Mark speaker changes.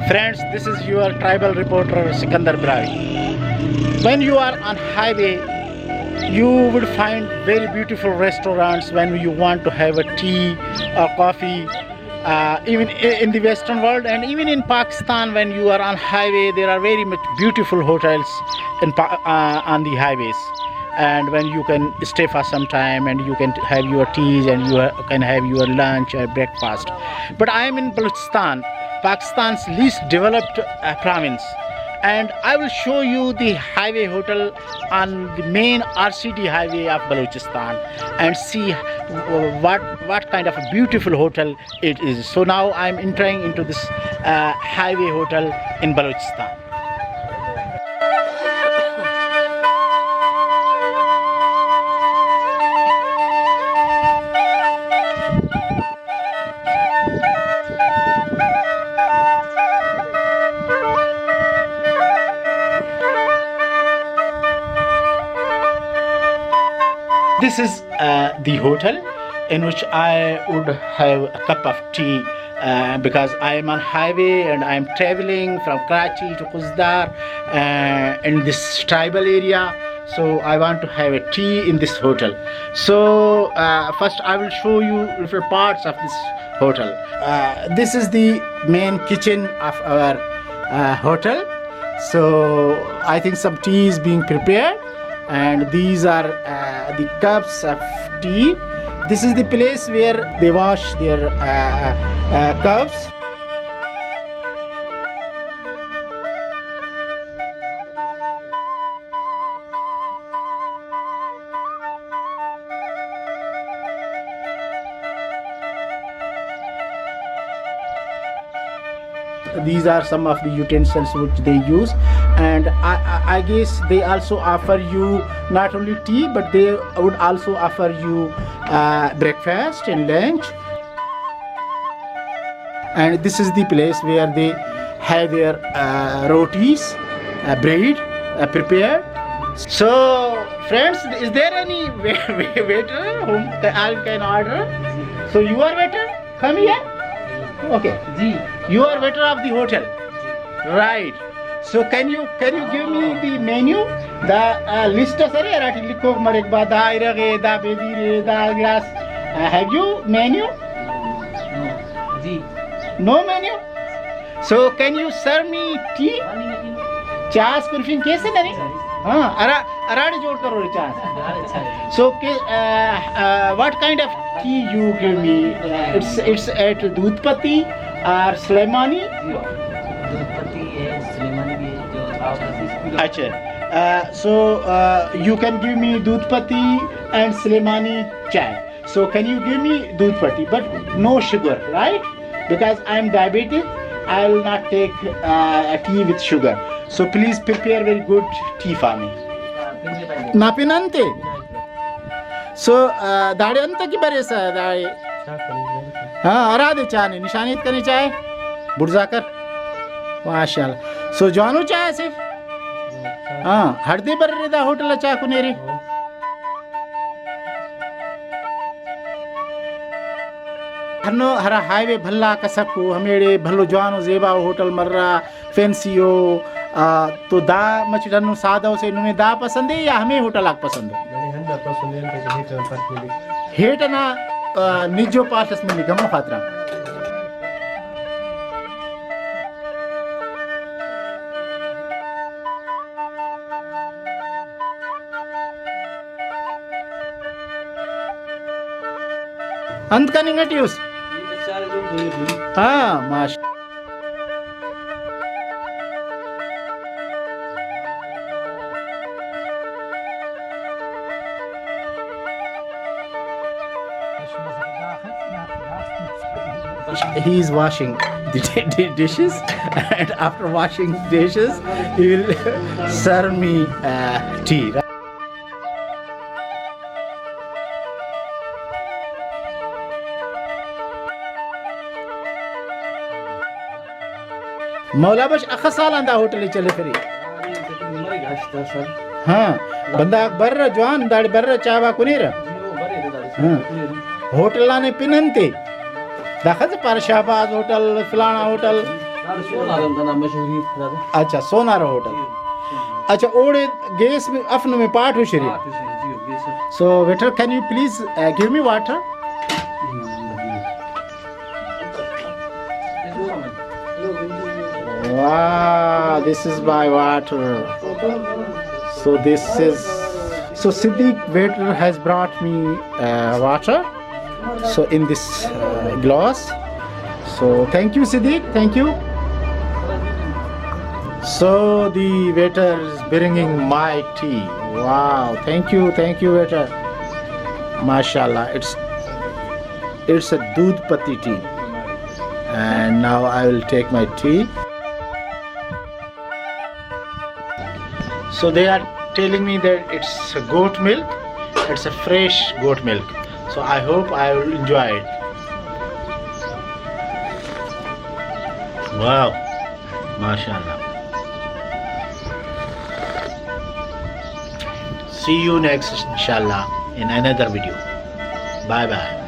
Speaker 1: Friends, this is your tribal reporter Sikandar Brahui. When you are on highway, you would find very beautiful restaurants when you want to have a tea or coffee. Even in the Western world and even in Pakistan, when you are on highway, there are very much beautiful hotels on the highways, and when you can stay for some time and you can have your teas and you can have your lunch or breakfast. But I am in Balochistan, Pakistan's least developed province, and I will show you the highway hotel on the main RCD highway of Balochistan and see what kind of a beautiful hotel it is. So now I am entering into this highway hotel in Balochistan. This is the hotel in which I would have a cup of tea because I am on highway and I am traveling from Karachi to Kuzdar in this tribal area. So I want to have a tea in this hotel. So first I will show you different parts of this hotel. This is the main kitchen of our hotel. So I think some tea is being prepared, and these are the cups of tea. This is the place where they wash their cups. These are some of the utensils which they use, and I guess they also offer you not only tea, but they would also offer you breakfast and lunch. And this is the place where they have their rotis, bread prepared. So friends, is there any waiter whom I can order? So you are waiter? Come here. Okay, you are waiter of the hotel, right? So can you give me the menu, the list? Have you menu? No menu. So can you serve me tea? Chas kurfin kaise nani? Arad jod karo chas. So what kind of tea you give me? It's at DodhPati or Suleimani?
Speaker 2: DodhPati hai, Suleimani bhi hai, jo
Speaker 1: Acha. So you can give me DodhPati and Suleimani chai. So can you give me DodhPati, but no sugar, right? Because I am diabetic, I will not take tea with sugar. So please prepare very good tea for me. Napinante. So दाढ़ी अंत की बरे सा दाढ़ी हाँ आराधे चाने निशानित करने चाहे बुर्जा कर माशाल्लाह. So जानू चाहे सिर्फ हाँ हरदे बरे दा होटल चाहे कुनेरे हनो हरा हाईवे भल्ला कसकू हमेरे भल्लो जानो जेबा होटल मर्रा फैंसी हो तो दा मचड़नु सादा से नुमे दा पसंद है या हमें होटल आग पसंद है? हेट ना निजो पार्टस में निगम फात्रा अंत का निगटिव्स हाँ माश he is washing the dishes, and after washing dishes he will serve me tea. मौला बश अख साल अंदा होटल चले फिरे हाँ बंदा बर्र जवान दाड़ी बर्र चावा कुनेर हाँ होटल लाने पिनंते दाखत पर शाहबाज होटल फलाना होटल अच्छा सोनार होटल अच्छा ओड़े गैस में अफन में पाठ हो शरीफ so waiter can you please give me water wow this is my water so this is so Siddiq waiter has brought me water so in this glass so thank you Siddiq thank you so the waiter is bringing my tea wow thank you waiter mashallah it's a DodhPati tea and now I will take my tea so they are telling me that it's a goat milk it's a fresh goat milk so I hope I will enjoy it wow mashallah see you next inshallah in another video bye bye